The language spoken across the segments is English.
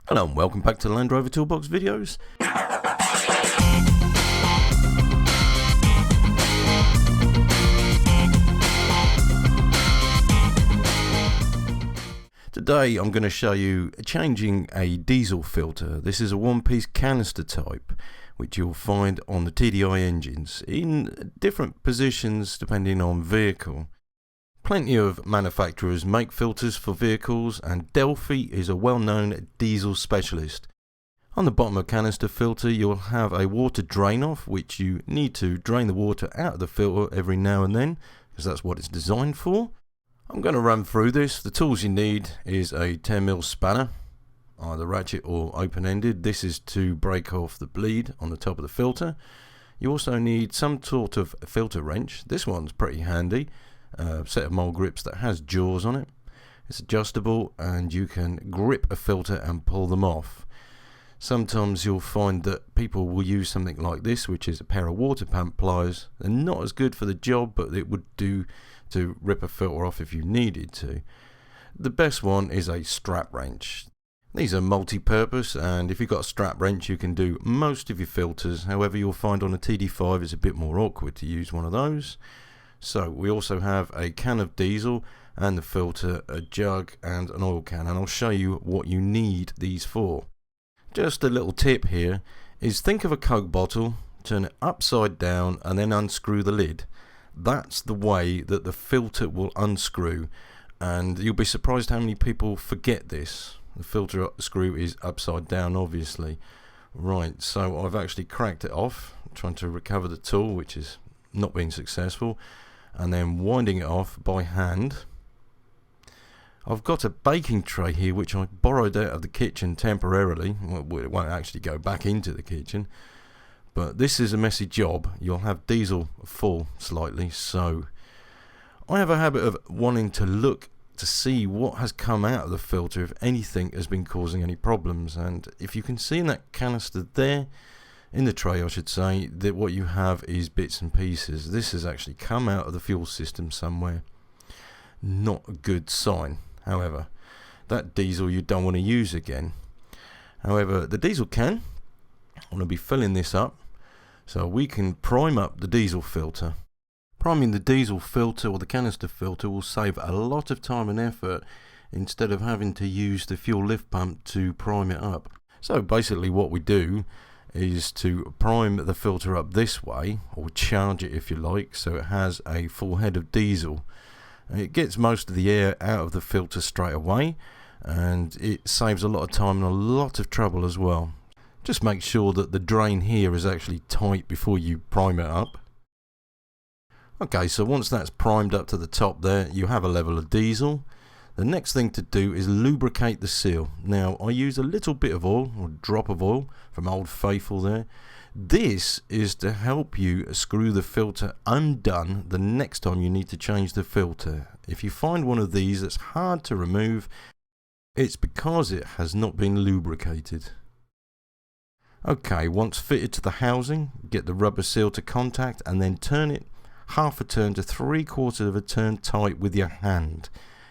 Hello and welcome back to Land Rover Toolbox videos. Today I'm going to show you changing a diesel filter. This is a one-piece canister type which you'll find on the TDI engines in different positions depending on vehicle. Plenty of manufacturers make filters for vehicles, and Delphi is a well-known diesel specialist. On the bottom of a canister filter you'll have a water drain off, which you need to drain the water out of the filter every now and then because that's what it's designed for. I'm going to run through this. The tools you need is a 10mm spanner, either ratchet or open-ended. This is to break off the bleed on the top of the filter. You also need some sort of filter wrench. This one's pretty handy. A set of mole grips that has jaws on it. It's adjustable and you can grip a filter and pull them off. Sometimes you'll find that people will use something like this, which is a pair of water pump pliers. They're not as good for the job, but it would do to rip a filter off if you needed to. The best one is a strap wrench. These are multi-purpose, and if you've got a strap wrench you can do most of your filters. However, you'll find on a TD5 it's a bit more awkward to use one of those. So we also have a can of diesel and the filter, a jug and an oil can, and I'll show you what you need these for. Just a little tip here is think of a Coke bottle, turn it upside down and then unscrew the lid. That's the way that the filter will unscrew, and you'll be surprised how many people forget this. The filter screw is upside down, obviously. Right, so I've actually cracked it off, trying to recover the tool, which is not being successful, and then winding it off by hand. I've got a baking tray here which I borrowed out of the kitchen temporarily. Well, it won't actually go back into the kitchen, but this is a messy job. You'll have diesel full slightly, so I have a habit of wanting to look to see what has come out of the filter, if anything has been causing any problems. And if you can see in that canister there, in the tray I should say, that what you have is bits and pieces. This has actually come out of the fuel system somewhere. Not a good sign. However, that diesel you don't want to use again. However, the diesel can. I'm going to be filling this up so we can prime up the diesel filter. Priming the diesel filter or the canister filter will save a lot of time and effort instead of having to use the fuel lift pump to prime it up. So basically what we do is to prime the filter up this way, or charge it if you like, so it has a full head of diesel. It gets most of the air out of the filter straight away, and it saves a lot of time and a lot of trouble as well. Just make sure that the drain here is actually tight before you prime it up. Okay, so once that's primed up to the top there, you have a level of diesel. The next thing to do is lubricate the seal. Now I use a little bit of oil, or a drop of oil from Old Faithful there. This is to help you screw the filter undone the next time you need to change the filter. If you find one of these that's hard to remove, it's because it has not been lubricated. Okay, once fitted to the housing, get the rubber seal to contact and then turn it half a turn to 3/4 of a turn tight with your hand.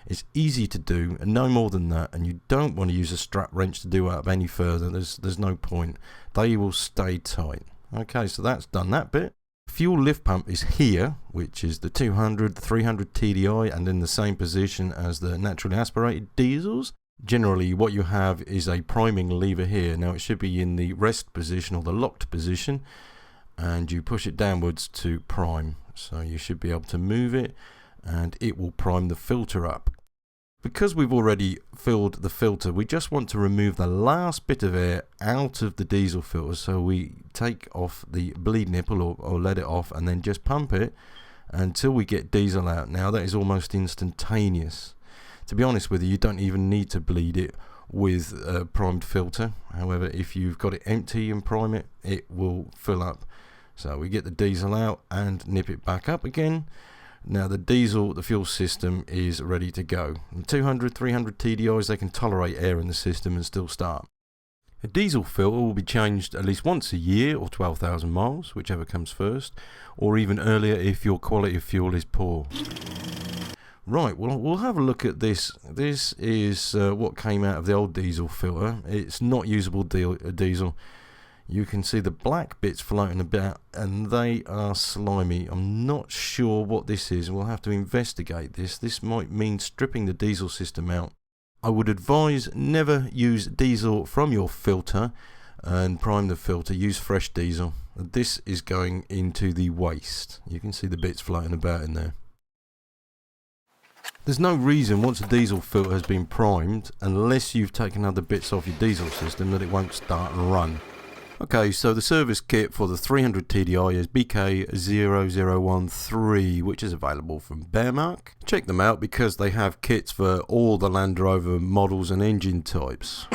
It's easy to do and no more than that, and you don't want to use a strap wrench to do it up any further. There's no point. They will stay tight. Okay, so that's done that bit. Fuel lift pump is here, which is the 200, 300 TDI, and in the same position as the naturally aspirated diesels. Generally what you have is a priming lever here. Now it should be in the rest position or the locked position, and you push it downwards to prime. So you should be able to move it and it will prime the filter up. Because we've already filled the filter, we just want to remove the last bit of air out of the diesel filter. So we take off the bleed nipple or let it off and then just pump it until we get diesel out. Now that is almost instantaneous. To be honest with you, you don't even need to bleed it with a primed filter. However, if you've got it empty and prime it, it will fill up. So we get the diesel out and nip it back up again. Now the diesel, the fuel system is ready to go. The 200, 300 TDIs, they can tolerate air in the system and still start. A diesel filter will be changed at least once a year or 12,000 miles, whichever comes first, or even earlier if your quality of fuel is poor. Right, well, we'll have a look at this. This is what came out of the old diesel filter. It's not usable diesel. You can see the black bits floating about, and they are slimy. I'm not sure what this is. We'll have to investigate this. This might mean stripping the diesel system out. I would advise never use diesel from your filter and prime the filter. Use fresh diesel. This is going into the waste. You can see the bits floating about in there. There's no reason once a diesel filter has been primed, unless you've taken other bits off your diesel system, that it won't start and run. Okay, so the service kit for the 300 TDI is BK0013, which is available from Bearmark. Check them out because they have kits for all the Land Rover models and engine types.